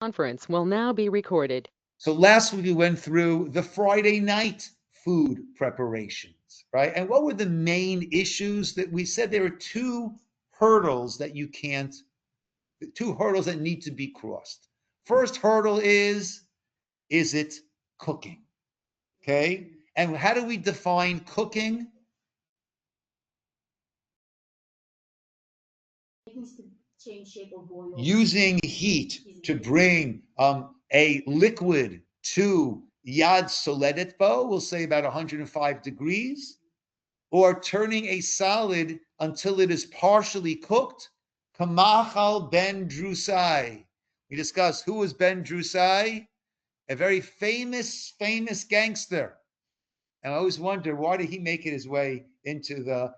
Conference will now be recorded. So last week we went through the Friday night food preparations, right? And what were the main issues that we said? There are two hurdles that need to be crossed. First hurdle is it cooking? Okay. And how do we define cooking? Using heat to bring a liquid to Yad Soledet Bo, we'll say about 105 degrees, or turning a solid until it is partially cooked. Kamachal ben Drusai. We discussed who was Ben Drusai, a very famous gangster. And I always wonder, why did he make it his way into the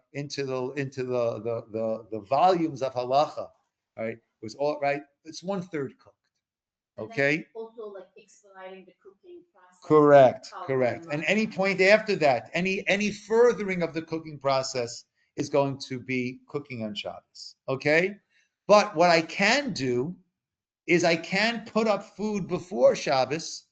volumes of halacha? Right? It was all right. It's 1/3 cooked. Okay. Also, like expediting the cooking process. Correct. And any point after that, any furthering of the cooking process is going to be cooking on Shabbos. Okay. But what I can do is I can put up food before Shabbos,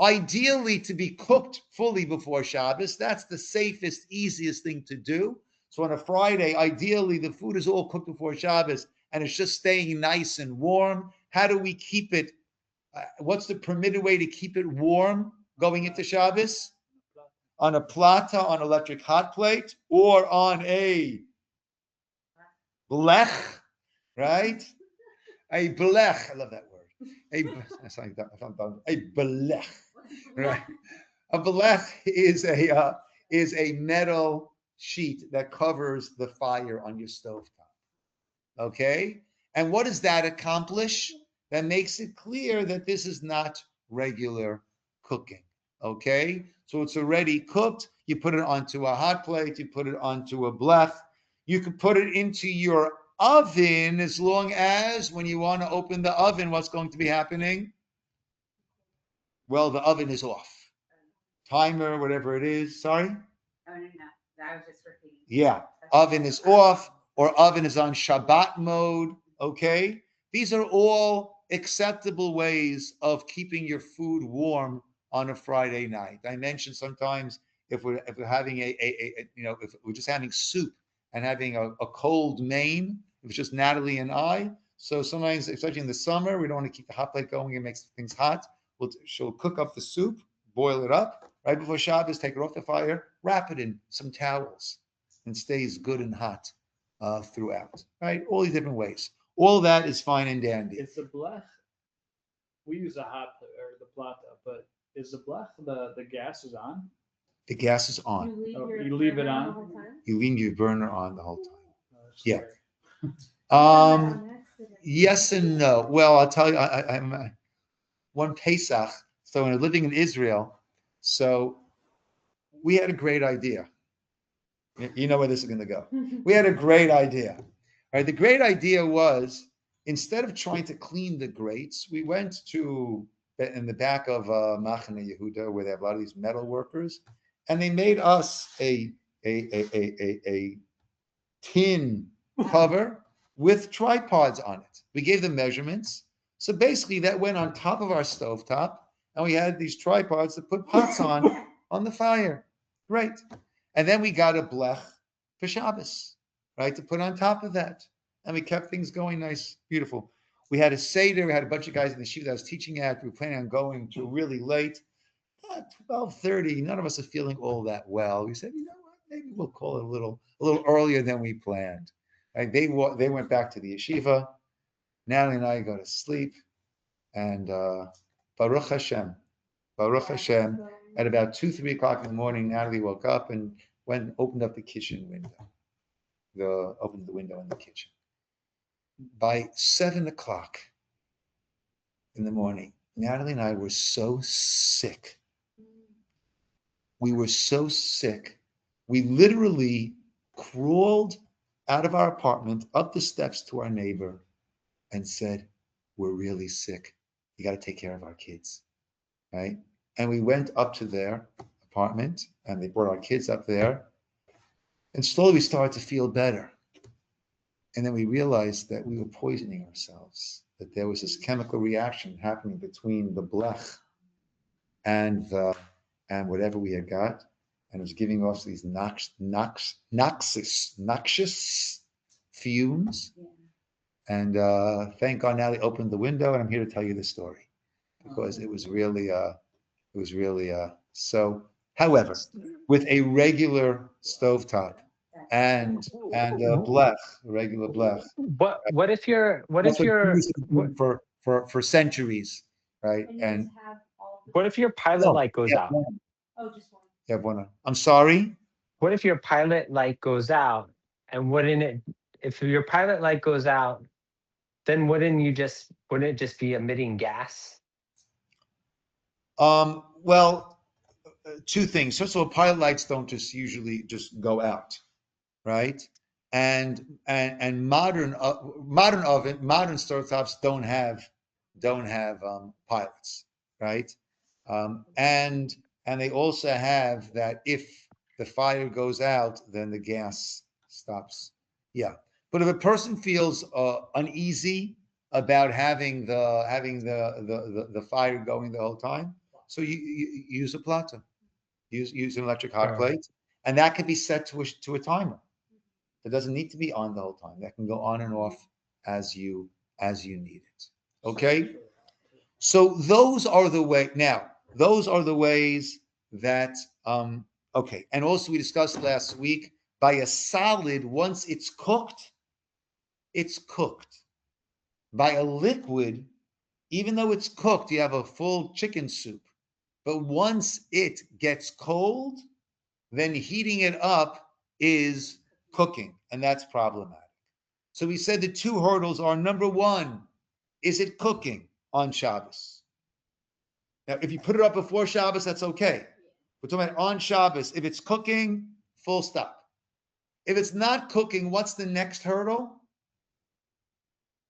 ideally to be cooked fully before Shabbos. That's the safest, easiest thing to do. So on a Friday, ideally the food is all cooked before Shabbos and it's just staying nice and warm. How do we keep it? What's the permitted way to keep it warm going into Shabbos? On a plata, on electric hot plate, or on a blech, right? A blech. I love that word. A blech, right? A blech is a metal sheet that covers the fire on your stovetop. Okay, and what does that accomplish? That makes it clear that this is not regular cooking. Okay, so it's already cooked. You put it onto a hot plate. You put it onto a blech. You can put it into your oven as long as when you want to open the oven, what's going to be happening? Well, the oven is off. Timer, whatever it is. Sorry? Oh, no. I was just repeating. Yeah. Oven is off or oven is on Shabbat mode. Okay. These are all acceptable ways of keeping your food warm on a Friday night. I mentioned sometimes if we're having if we're just having soup and having a cold main, if it's just Natalie and I. So sometimes, especially in the summer, we don't want to keep the hot plate going. It makes things hot. She'll cook up the soup, boil it up right before Shabbos, take it off the fire, wrap it in some towels, and stays good and hot throughout. Right, all these different ways. All that is fine and dandy. It's the blech. We use a hot or the plata, but is the blech the gas is on? The gas is on. You leave it on. You leave your burner on the whole time. Oh, yeah. Yes and no. Well, I'll tell you. I'm one Pesach. So when I was living in Israel, so we had a great idea. You know where this is going to go. We had a great idea. All right. The great idea was instead of trying to clean the grates, we went to in the back of Machane Yehuda where they have a lot of these metal workers, and they made us a tin cover with tripods on it. We gave them measurements. So basically that went on top of our stovetop, and we had these tripods to put pots on the fire. Great. And then we got a blech for Shabbos, right, to put on top of that. And we kept things going nice, beautiful. We had a Seder. We had a bunch of guys in the shiva that I was teaching at. We were planning on going to really late. At 12:30, none of us are feeling all that well. We said, you know what, maybe we'll call it a little earlier than we planned. Right? They went back to the yeshiva. Natalie and I go to sleep. And Baruch Hashem, at about 2-3 o'clock in the morning, Natalie woke up and opened up the kitchen window. Opened the window in the kitchen. By 7 o'clock in the morning, Natalie and I were so sick. We were so sick. We literally crawled out of our apartment, up the steps to our neighbor, and said, we're really sick. You got to take care of our kids, right? And we went up to their apartment, and they brought our kids up there. And slowly we started to feel better. And then we realized that we were poisoning ourselves, that there was this chemical reaction happening between the blech and whatever we had got, and it was giving off these noxious fumes. And thank God now they opened the window, and I'm here to tell you the story because it was really so. However, with a regular stovetop and blech, a regular blech, What if you're that's what Jews have done for centuries, right? And what if your pilot no, light goes yeah, out? one. Yeah, one. I'm sorry. What if your pilot light goes out, and if your pilot light goes out, then wouldn't it just be emitting gas? Well, two things. First of all, pilot lights don't just usually just go out, right? And modern stovetops don't have pilots, right? And they also have that if the fire goes out, then the gas stops. Yeah, but if a person feels uneasy about having the fire going the whole time, so you use a plata, use an electric hot plate, and that can be set to a timer. It doesn't need to be on the whole time. That can go on and off as you need it. Okay. So those are the way. Now, those are the ways that. Okay, and also we discussed last week by a solid once it's cooked. It's cooked. By a liquid, even though it's cooked, you have a full chicken soup. But once it gets cold, then heating it up is cooking, and that's problematic. So we said the two hurdles are number one, is it cooking on Shabbos? Now, if you put it up before Shabbos, that's okay. We're talking about on Shabbos. If it's cooking, full stop. If it's not cooking, what's the next hurdle?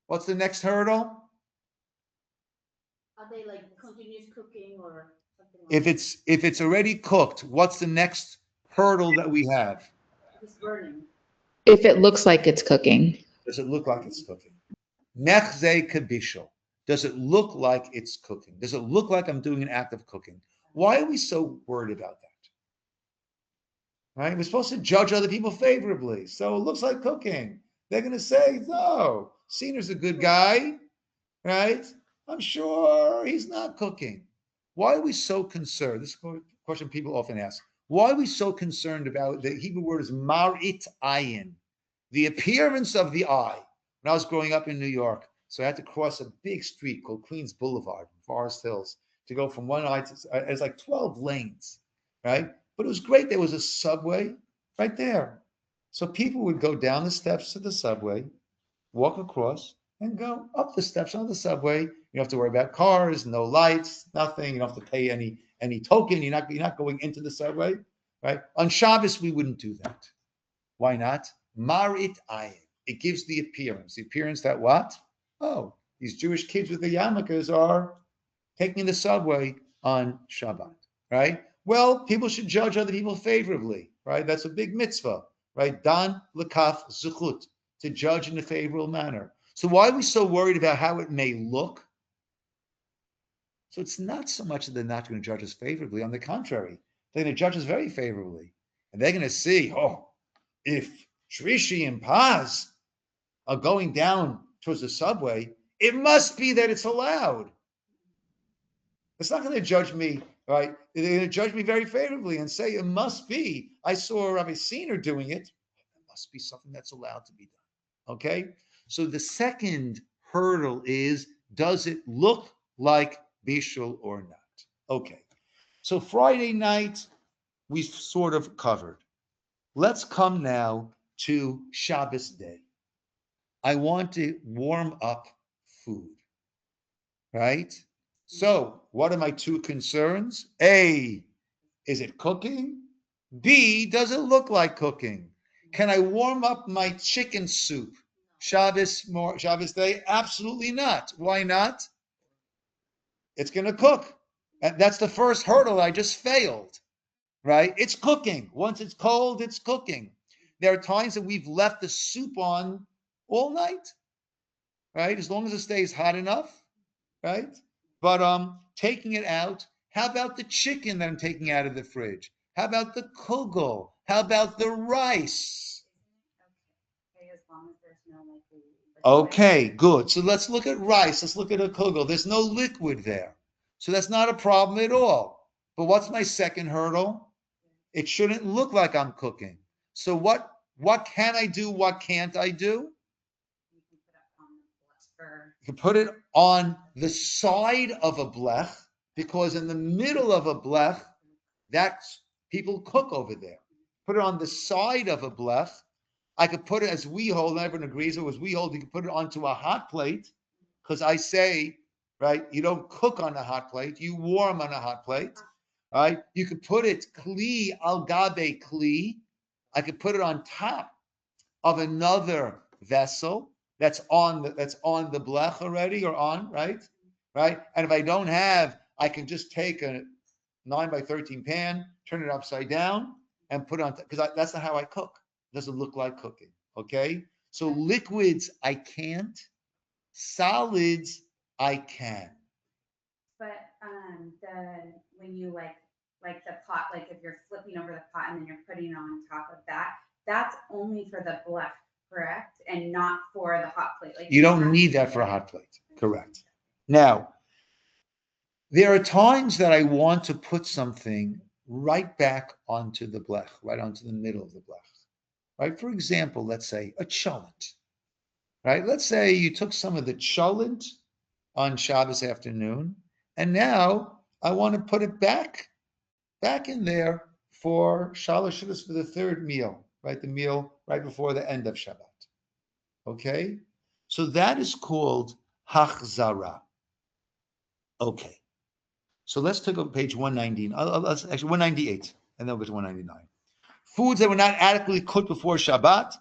What's the next hurdle? Are they like continuous cooking or something like If it's already cooked, what's the next hurdle that we have? it's burning? If it looks like it's cooking. Does it look like it's cooking? Nechze kabishol. Does it look like it's cooking? Does it look like I'm doing an act of cooking? Why are we so worried about that? Right? We're supposed to judge other people favorably. So it looks like cooking. They're going to say, no, Senior's a good guy, right? I'm sure he's not cooking. Why are we so concerned? This is a question people often ask. Why are we so concerned about the Hebrew word is marit ayin, the appearance of the eye? When I was growing up in New York, so I had to cross a big street called Queens Boulevard, Forest Hills, to go from one eye to, it's like 12 lanes, right? But it was great. There was a subway right there. So people would go down the steps to the subway, walk across, and go up the steps on the subway. You don't have to worry about cars, no lights, nothing. You don't have to pay any token. You're not going into the subway, right? On Shabbos, we wouldn't do that. Why not? Marit ayin. It gives the appearance. The appearance that what? Oh, these Jewish kids with the yarmulkes are taking the subway on Shabbat, right? Well, people should judge other people favorably, right? That's a big mitzvah, right? Dan lekaf zuchut, to judge in a favorable manner. So why are we so worried about how it may look? So it's not so much that they're not going to judge us favorably. On the contrary, they're going to judge us very favorably. And they're going to see, oh, if Shrishi and Paz are going down towards the subway, it must be that it's allowed. It's not going to judge me, right? They're going to judge me very favorably and say it must be. I saw Rabbi Senior doing it. It must be something that's allowed to be done. Okay? So the second hurdle is, does it look like bishul or not? Okay. So Friday night, we sort of covered. Let's come now to Shabbos day. I want to warm up food, right? So what are my two concerns? A, is it cooking? B, does it look like cooking? Can I warm up my chicken soup Shabbos day? Absolutely not. Why not? It's going to cook. And that's the first hurdle I just failed, right? It's cooking. Once it's cold, it's cooking. There are times that we've left the soup on all night, right? As long as it stays hot enough, right? But taking it out, how about the chicken that I'm taking out of the fridge? How about the kugel? How about the rice? Okay, as long as there's no like liquid. Okay, good. So let's look at rice. Let's look at a kugel. There's no liquid there. So that's not a problem at all. But what's my second hurdle? It shouldn't look like I'm cooking. So what can I do? What can't I do? You can put it on the side of a blech, because in the middle of a blech, that's people cook over there. Put it on the side of a blech. I could put it, as we hold, and everyone agrees it was we hold, you could put it onto a hot plate, because I say, right, you don't cook on a hot plate, you warm on a hot plate, right? You could put it kli al gabe kli. I could put it on top of another vessel that's on the blech already, or on, right? And if I don't have, I can just take a 9x13 pan, turn it upside down, and put it on, because that's not how I cook. It doesn't look like cooking. Okay, so liquids I can't, solids I can. But when you like the pot, like if you're flipping over the pot and then you're putting it on top of that, that's only for the blech, correct? And not for the hot plate. Like you don't need that for a hot plate, correct? Now, there are times that I want to put something right back onto the blech, right onto the middle of the blech, right? For example, let's say a cholent, right? Let's say you took some of the cholent on Shabbos afternoon, and now I want to put it back in there for Shalosh Shabbos, for the third meal, right? The meal right before the end of Shabbat. Okay? So that is called Hachzara. Okay. So let's take up page 119. Let's actually 198, and then we'll go to 199. Foods that were not adequately cooked before Shabbat.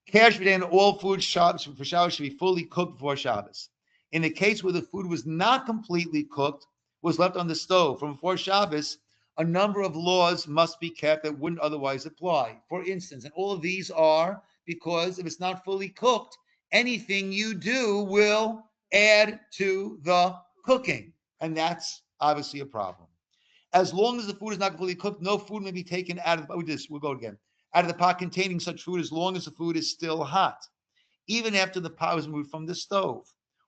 Cash and all food Shabbos for Shabbos should be fully cooked before Shabbos. In the case where the food was not completely cooked, was left on the stove from before Shabbos, a number of laws must be kept that wouldn't otherwise apply. For instance, and all of these are because if it's not fully cooked, anything you do will add to the cooking. And that's obviously a problem. As long as the food is not completely cooked, no food may be taken out of we'll go again. Out of the pot containing such food as long as the food is still hot, even after the pot was removed from the stove.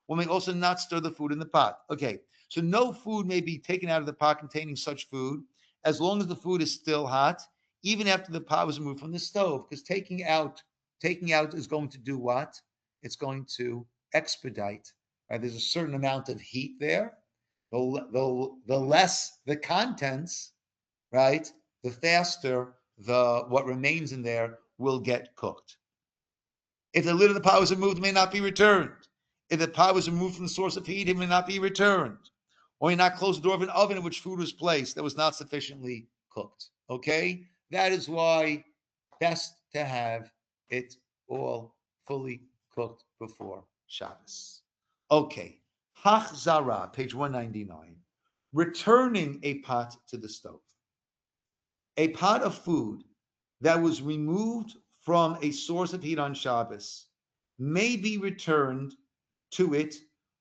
One may also not stir the food in the pot. Okay, so no food may be taken out of the pot containing such food as long as the food is still hot, even after the pot was removed from the stove, because taking out is going to do what? It's going to expedite. Right? There's a certain amount of heat there. The less the contents, right, the faster what remains in there will get cooked. If the lid of the pot was removed, it may not be returned. If the pot was removed from the source of heat, it may not be returned. Or you not close the door of an oven in which food was placed that was not sufficiently cooked. Okay? That is why best to have it all fully cooked before Shabbos. Okay. Hachzara, page 199. Returning a pot to the stove. A pot of food that was removed from a source of heat on Shabbos may be returned to it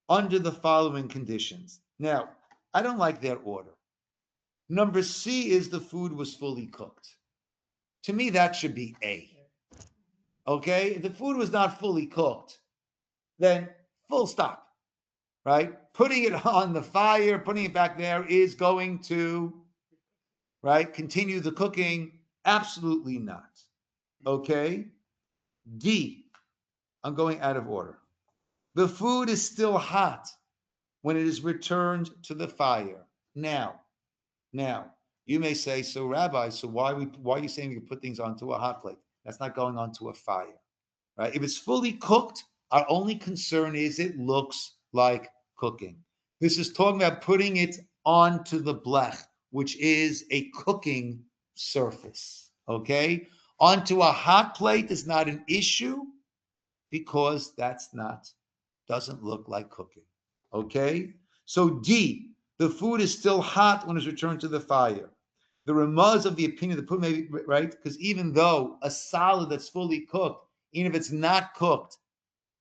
under the following conditions. Now, I don't like that order. Number C is the food was fully cooked. To me, that should be A. Okay? If the food was not fully cooked, then full stop. Right? Putting it on the fire, putting it back there is going to, right, continue the cooking. Absolutely not. Okay? D, I'm going out of order. The food is still hot when it is returned to the fire. Now, you may say, so Rabbi, so why are you saying we can put things onto a hot plate? That's not going onto a fire, right? If it's fully cooked, our only concern is it looks like cooking. This is talking about putting it onto the blech, which is a cooking surface, okay? Onto a hot plate is not an issue because doesn't look like cooking, okay? So D, the food is still hot when it's returned to the fire. The Ramaz of the opinion, the put maybe, right? Because even though a salad that's fully cooked, even if it's not cooked,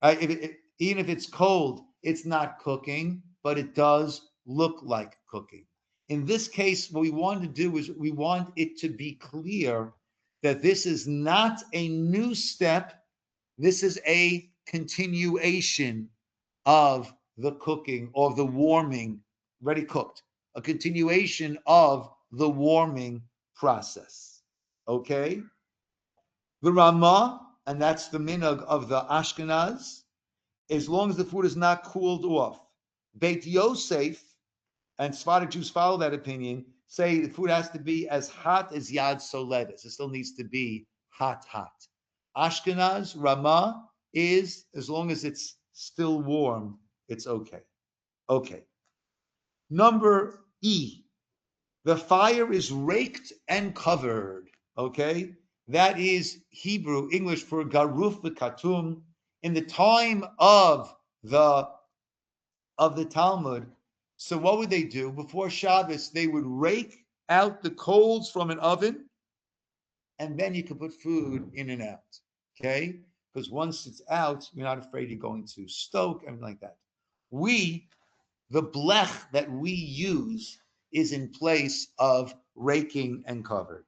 Even if it's cold, it's not cooking, but it does look like cooking. In this case, what we want to do is we want it to be clear that this is not a new step. This is a continuation of the cooking or the warming, ready cooked, a continuation of the warming process. Okay? The Ramah, and that's the minhag of the Ashkenaz, as long as the food is not cooled off. Beit Yosef, and Sephardic Jews follow that opinion, say the food has to be as hot as Yad Soledes. It still needs to be hot. Ashkenaz, Ramah, is as long as it's still warm, it's okay. Okay. Number E, the fire is raked and covered. Okay. That is Hebrew, English for garuf v'katum. In the time of the Talmud, so what would they do? Before Shabbos, they would rake out the coals from an oven, and then you could put food in and out. Okay? Because once it's out, you're not afraid you're going to stoke, everything like that. The blech that we use is in place of raking and covered.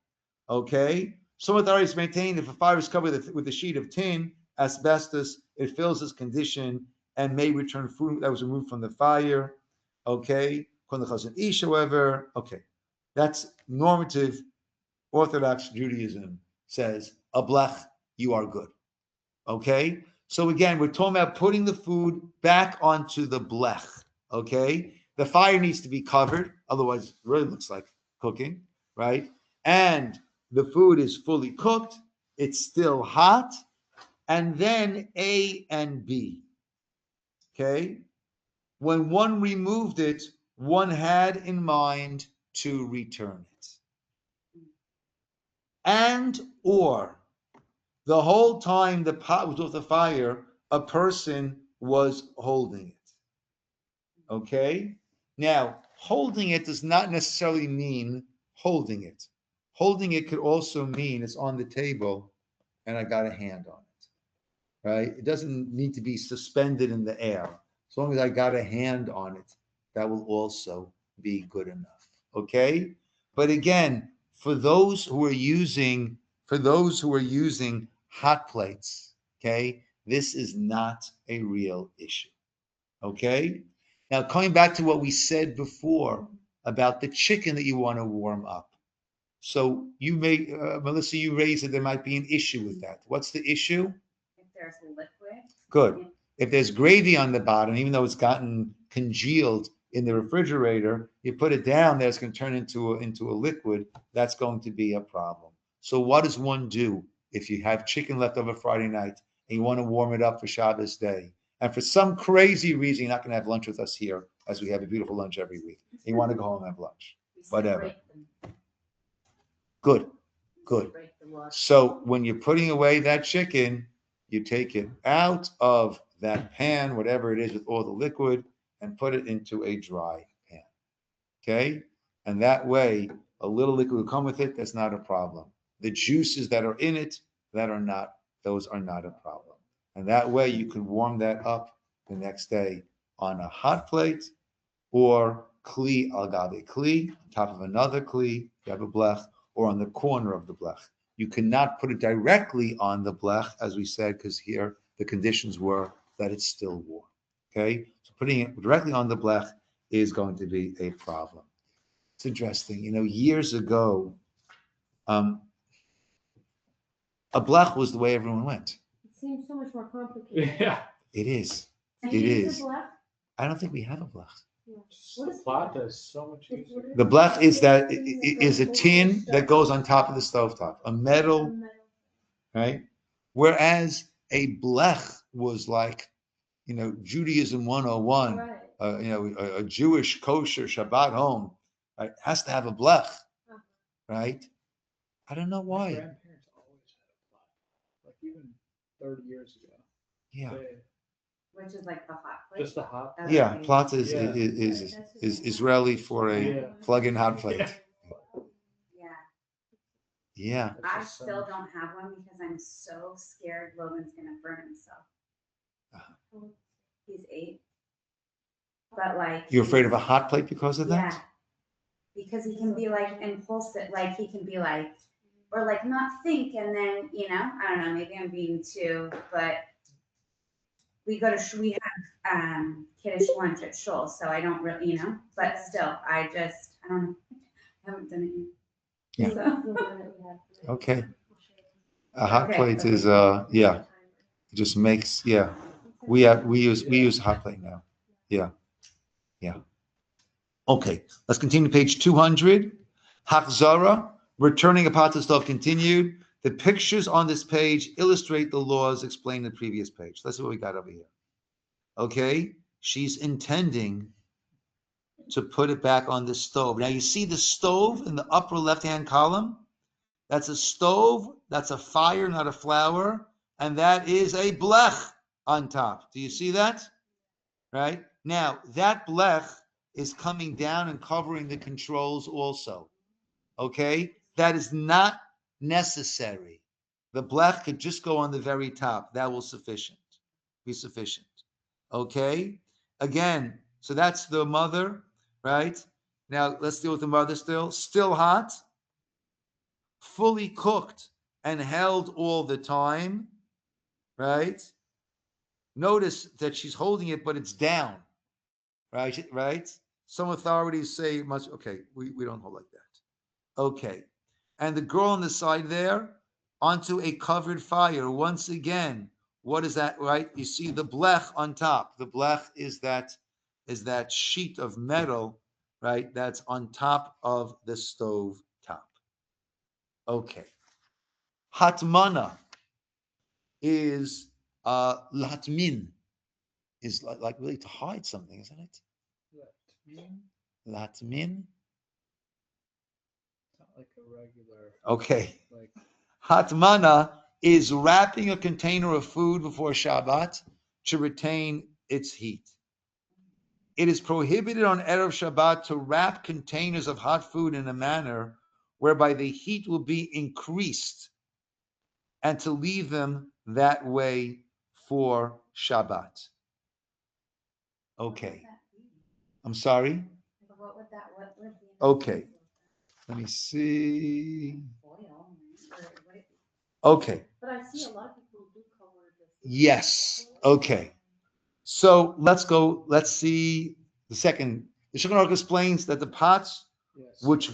Okay? Some authorities maintain if a fire is covered with a sheet of tin, asbestos, it fills its condition and may return food that was removed from the fire. Okay? However, okay. That's normative Orthodox Judaism says, a blech, you are good. Okay? So again, we're talking about putting the food back onto the blech. Okay? The fire needs to be covered, otherwise it really looks like cooking, right? And the food is fully cooked, it's still hot, and then A and B. Okay? When one removed it, one had in mind to return it. And or the whole time the pot was with the fire, a person was holding it. Okay? Now, holding it does not necessarily mean holding it. Holding it could also mean it's on the table and I got a hand on it. Right? It doesn't need to be suspended in the air. As long as I got a hand on it, that will also be good enough. Okay? But again, for those who are using hot plates, okay, this is not a real issue. Okay? Now, coming back to what we said before about the chicken that you want to warm up. So you may, Melissa, you raised that there might be an issue with that. What's the issue? If there's liquid. Good. If there's gravy on the bottom, even though it's gotten congealed in the refrigerator, you put it down there, it's going to turn into a liquid. That's going to be a problem. So what does one do if you have chicken left over Friday night and you want to warm it up for Shabbos day? And for some crazy reason, you're not going to have lunch with us here, as we have a beautiful lunch every week. And you want to go home and have lunch. Whatever. Good. So when you're putting away that chicken, you take it out of that pan, whatever it is with all the liquid, and put it into a dry pan. Okay? And that way, a little liquid will come with it. That's not a problem. The juices that are in it, those are not a problem. And that way, you can warm that up the next day on a hot plate or kli al gabe kli, on top of another kli, you have a blech, or on the corner of the blech. You cannot put it directly on the blech, as we said, because here the conditions were that it's still warm. Okay? So putting it directly on the blech is going to be a problem. It's interesting. Years ago, a blech was the way everyone went. It seems so much more complicated. Yeah. It is. And It you use is. a blech? I don't think we have a blech. Yeah. What is Plata is so much easier. The blech is a tin that goes on top of the stovetop, a metal, right? Whereas a blech was like, Judaism 101, Right. a Jewish kosher Shabbat home, right? Has to have a blech, right? I don't know My why. grandparents always had a plot, like even 30 years ago. Yeah, Which is like the hot plate. Just the hot. That's yeah. amazing. Plata Yeah. is Israeli for a Yeah. plug-in hot plate. Yeah. Yeah. I still don't have one because I'm so scared Logan's gonna burn himself. He's 8. But like. You're afraid of a hot plate because of Yeah. that? Because he can be like impulsive, like he can be like, or like not think, and then, I don't know, maybe I'm being too, but we have kiddish lunch at Shul, so I don't really, but still, I don't know, I haven't done it yet. Yeah. So, Okay. A hot Okay, plate okay. is yeah. It just makes we use hot plate now. Yeah. Okay, let's continue page 200. Hachzara, returning a pot to stove continued. The pictures on this page illustrate the laws explained in the previous page. Let's see what we got over here. Okay, she's intending to put it back on the stove. Now you see the stove in the upper left-hand column? That's a stove, that's a fire, not a flower, and that is a blech on top. Do you see that? Right? Now, that blech is coming down and covering the controls also. Okay? That is not necessary. The blech could just go on the very top. That will be sufficient. Okay? Again, so that's the mother, right? Now, let's deal with the mother still. Still hot, fully cooked, and held all the time, right? Notice that she's holding it, but it's down. Right? Some authorities say it must, okay, we don't hold like that. Okay. And the girl on the side there, onto a covered fire. Once again, what is that, right? You see the blech on top. The blech is that sheet of metal, right? That's on top of the stove top. Okay. Hatmana is latmin, is like really to hide something, isn't it? Latmin. Not like a regular. Okay. Like. Hatmana is wrapping a container of food before Shabbat to retain its heat. It is prohibited on Erev Shabbat to wrap containers of hot food in a manner whereby the heat will be increased and to leave them that way for Shabbat. Okay. I'm sorry? What would Okay. Let me see. Okay. But I see a lot of people do cover this. Yes. Okay. So let's go. Let's see the second. The Shulchan Aruch explains that the pots, which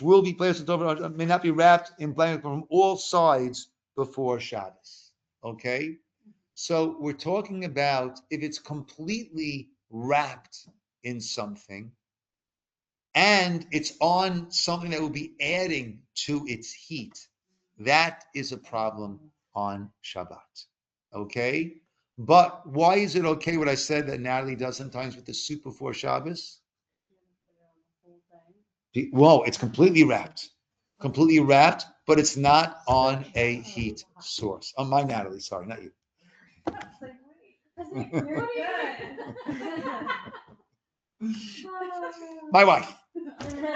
will be placed over, may not be wrapped in blanket from all sides before Shabbos. Okay. So we're talking about if it's completely wrapped in something, and it's on something that will be adding to its heat. That is a problem on Shabbat. Okay? But why is it okay what I said that Natalie does sometimes with the soup before Shabbos? Whoa, it's completely wrapped. Completely wrapped, but it's not on a heat source. Oh, my Natalie, sorry, not you. My wife.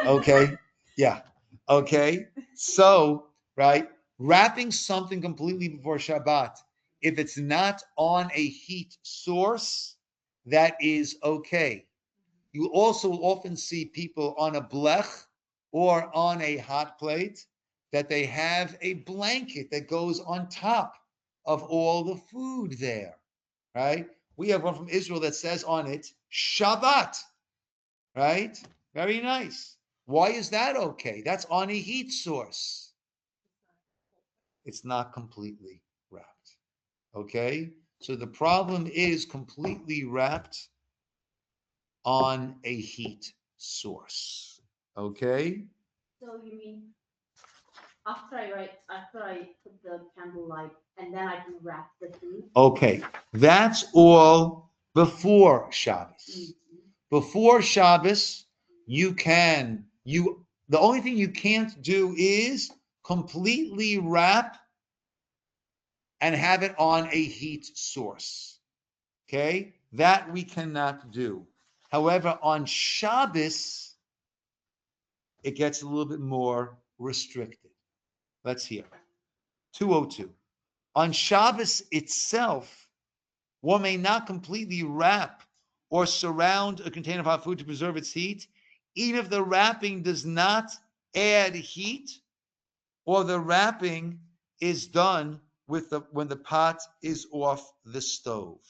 Okay. Yeah. Okay. So, right, wrapping something completely before Shabbat, if it's not on a heat source, that is okay. You also often see people on a blech or on a hot plate that they have a blanket that goes on top of all the food there, right? We have one from Israel that says on it, Shabbat, right? Very nice. Why is that okay? That's on a heat source. It's not completely wrapped. Okay? So the problem is completely wrapped on a heat source. Okay? So you mean after I put the candle light and then I can wrap the food? Okay. That's all before Shabbos. Before Shabbos, the only thing you can't do is completely wrap and have it on a heat source. Okay? That we cannot do. However, on Shabbos, it gets a little bit more restricted. Let's hear. 202. On Shabbos itself, one may not completely wrap or surround a container of hot food to preserve its heat, even if the wrapping does not add heat, or the wrapping is done with when the pot is off the stove.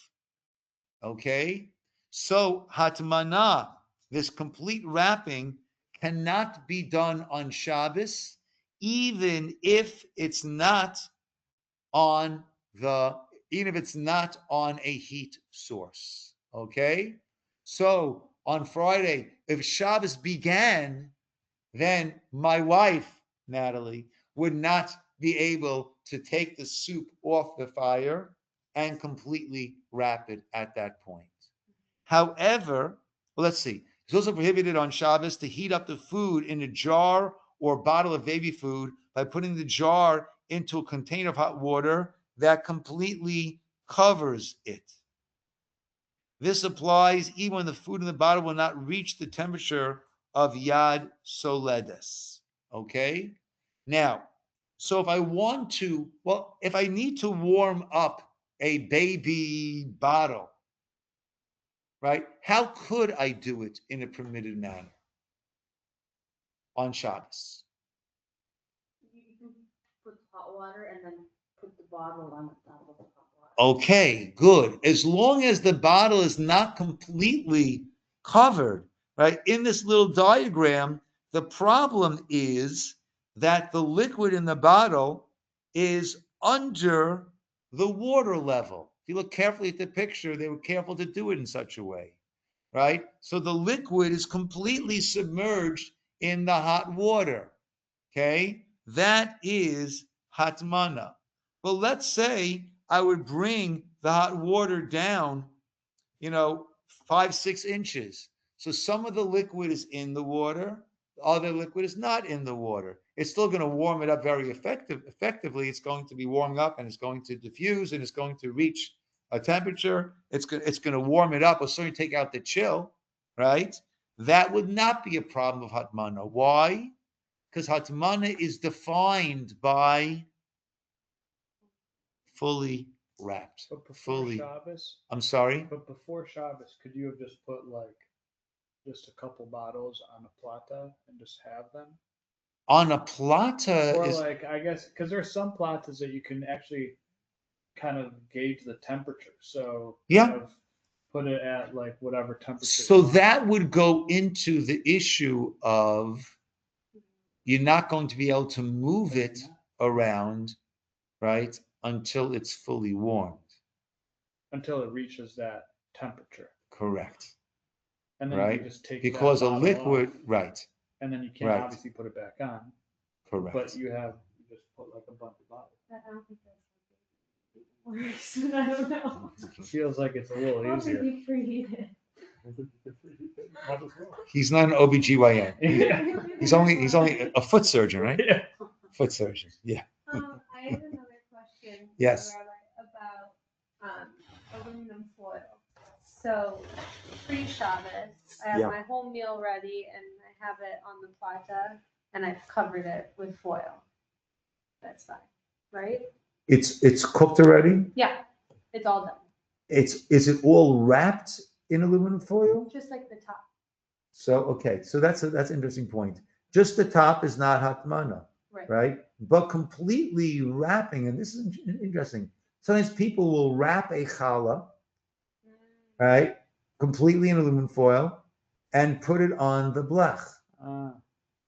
Okay? So hatmana, this complete wrapping, cannot be done on Shabbos, even if it's not on a heat source. Okay? So on Friday, if Shabbos began, then my wife, Natalie, would not be able to take the soup off the fire and completely wrap it at that point. However, let's see. It's also prohibited on Shabbos to heat up the food in a jar or bottle of baby food by putting the jar into a container of hot water that completely covers it. This applies even when the food in the bottle will not reach the temperature of Yad Soledes. Okay? Now, so if I need to warm up a baby bottle, right? How could I do it in a permitted manner on Shabbos? You can put hot water and then put the bottle on top of the hot water. Okay, good. As long as the bottle is not completely covered, right? In this little diagram, the problem is that the liquid in the bottle is under the water level. If you look carefully at the picture, they were careful to do it in such a way, right? So the liquid is completely submerged in the hot water, okay? That is hatmana. But let's say I would bring the hot water down, 5-6 inches. So some of the liquid is in the water, the other liquid is not in the water. It's still going to warm it up very effectively. It's going to be warming up and it's going to diffuse and it's going to reach a temperature. It's going to warm it up. It'll certainly take out the chill, right? That would not be a problem of hatmana. Why? Because hatmana is defined by fully wrapped. But before Fully. Shabbos, I'm sorry? but before Shabbos, could you have just put like just a couple bottles on a plata and just have them? On a plata Or is like, I guess, because there's some platas that you can actually kind of gauge the temperature. So Yeah. kind of put it at like whatever temperature. so you want. that would go into the issue of you're not going to be able to move it around, right, until it's fully warmed. Until it reaches that temperature. Correct. And then you Right? can just take Because that a bottle liquid, off, right, and then you can't Right. obviously put it back on. correct. But you just put like a bunch of bottles. I don't think that's worse. I don't know. Feels like it's a little How easier. did you preheat it? He's not an OBGYN. Yeah. He's only a foot surgeon, right? Yeah. Foot surgeon. Yeah. I have another question. Yes. Rabbi, about aluminum foil. So pre-Shabbos, I have Yeah. my whole meal ready and I have it on the plata and I've covered it with foil. That's fine, right? It's cooked already. Yeah, it's all done, Is it all wrapped in aluminum foil? just like the top. So okay, so that's an interesting point. Just the top is not hatmana, Right. right? But completely wrapping, and this is interesting. Sometimes people will wrap a challah, right, completely in aluminum foil, and put it on the blech,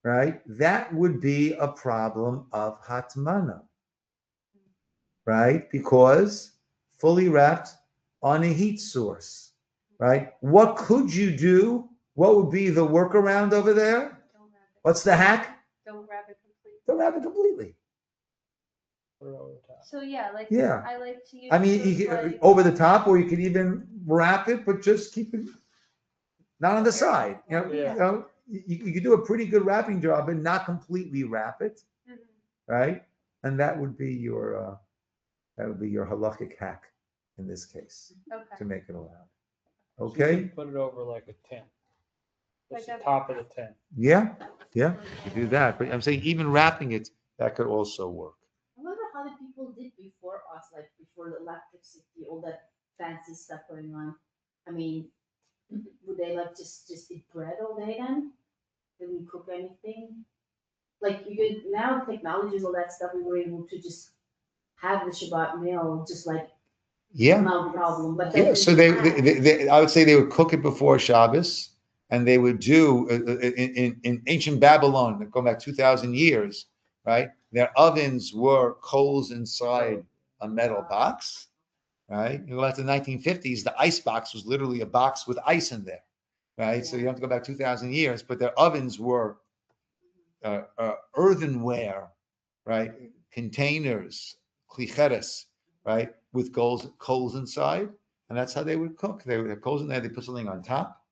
right? That would be a problem of hatmana, right? Because fully wrapped on a heat source, right? What could you do? What would be the workaround over there? Don't wrap it. What's the hack? Don't wrap it completely. Don't wrap it completely. Put it over the top. So yeah, like Yeah. I like to use. I mean, those, you can, like, over the top, or you can even wrap it, but just keep it not on the side. Yeah. You can do a pretty good wrapping job and not completely wrap it, Mhm. right? And that would be your halakhic hack in this case to Okay. make it allowed. So you Okay. can put it over like a tin. Just the Like a- top of the tin. Yeah. You do that, but I'm saying even wrapping it, that could also work. I wonder how the people did before us, like before the electricity, all that fancy stuff going on. I mean, would they like just eat bread all day then? Didn't cook anything? Like you could now technologies, all that stuff, we were able to just have the Shabbat meal just like Yeah. no problem. But Yeah, then so I would say they would cook it before Shabbos, and they would do in ancient Babylon, going back 2,000 years, right? Their ovens were coals inside a metal box, right? You go back to the 1950s, the ice box was literally a box with ice in there, right? So you have to go back 2,000 years, but their ovens were earthenware, right? Containers, klicheres, right? With coals inside. And that's how they would cook. They would have coals in there. They put something on top.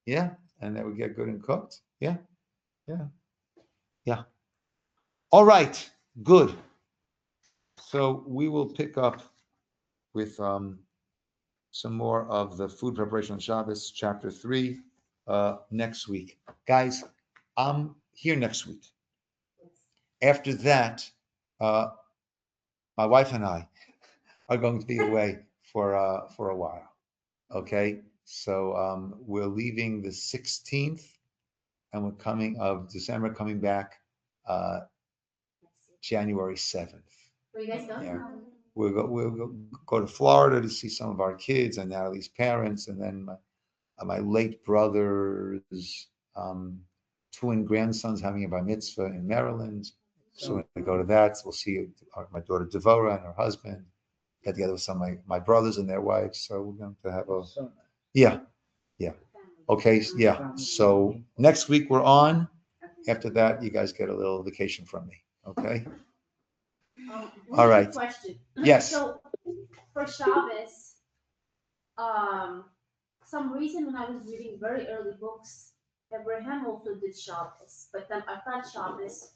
Yeah. And that would get good and cooked. Yeah. Yeah. Yeah. All right. Good. So we will pick up with some more of the food preparation on Shabbos, chapter 3, next week. Guys, I'm here next week. After that, my wife and I are going to be away for a while. Okay, so we're leaving the 16th, and we're coming of December, coming back January 7th. Where you guys going? Yeah. We'll go to Florida to see some of our kids and Natalie's parents, and then my late brother's twin grandsons having a bar mitzvah in Maryland. So we go to that. We'll see my daughter Devora and her husband. Get together with some of my brothers and their wives. So we're going to have yeah. Okay, yeah. So next week we're on. After that, you guys get a little vacation from me. Okay. All right. Question. Yes. So for Shabbos, some reason when I was reading very early books, Abraham also did Shabbos, but then I thought Shabbos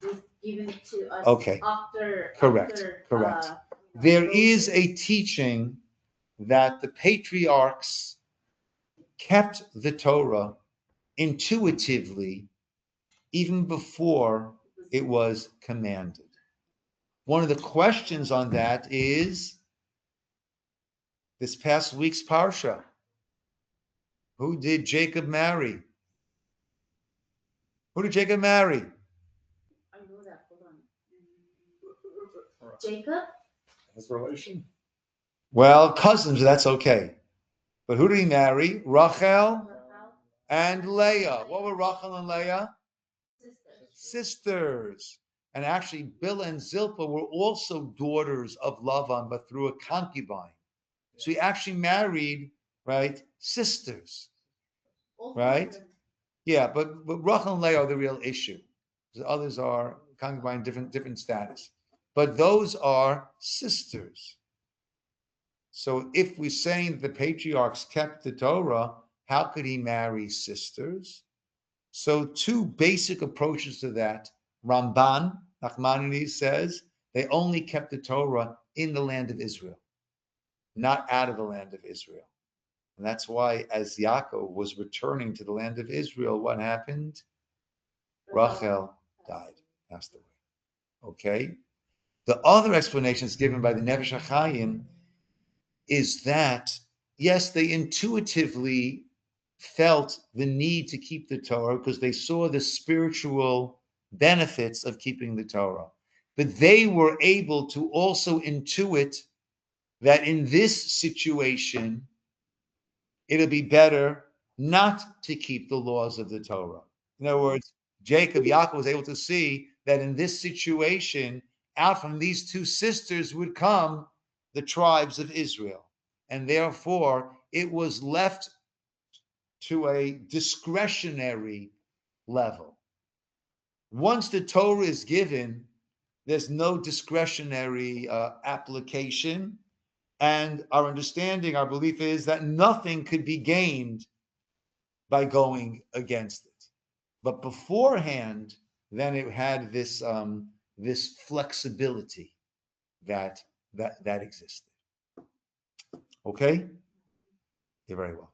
was given to us Okay. after. Correct. There is a teaching that the patriarchs kept the Torah intuitively even before it was commanded. One of the questions on that is this past week's Parsha. Who did Jacob marry? Who did Jacob marry? I know that. Hold on. Jacob? His relation? Well, cousins, that's okay. But who did he marry? Rachel and Leah. What were Rachel and Leah? Sisters. And actually, Bilhah and Zilpah were also daughters of Lavan, but through a concubine. So he actually married, right, sisters, right? Yeah, but Rachel and Leah are the real issue. The others are concubine, different status. But those are sisters. So if we're saying the patriarchs kept the Torah, how could he marry sisters? So two basic approaches to that. Ramban, Nachmanides says, they only kept the Torah in the land of Israel, not out of the land of Israel. And that's why as Yaakov was returning to the land of Israel, what happened? Rachel died, passed away. Okay? The other explanations given by the Nefesh HaChaim is that, yes, they intuitively felt the need to keep the Torah because they saw the spiritual benefits of keeping the Torah. But they were able to also intuit that in this situation, it'll be better not to keep the laws of the Torah. In other words, Yaakov was able to see that in this situation, out from these two sisters would come the tribes of Israel. And therefore, it was left to a discretionary level. Once the Torah is given, there's no discretionary application. And our understanding, our belief is that nothing could be gained by going against it. But beforehand, then it had this this flexibility that existed. Okay? You're very welcome.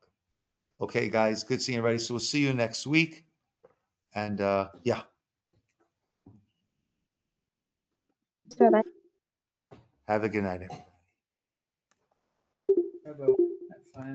Okay, guys, good seeing everybody. So we'll see you next week. And yeah. Have a good night, everybody. And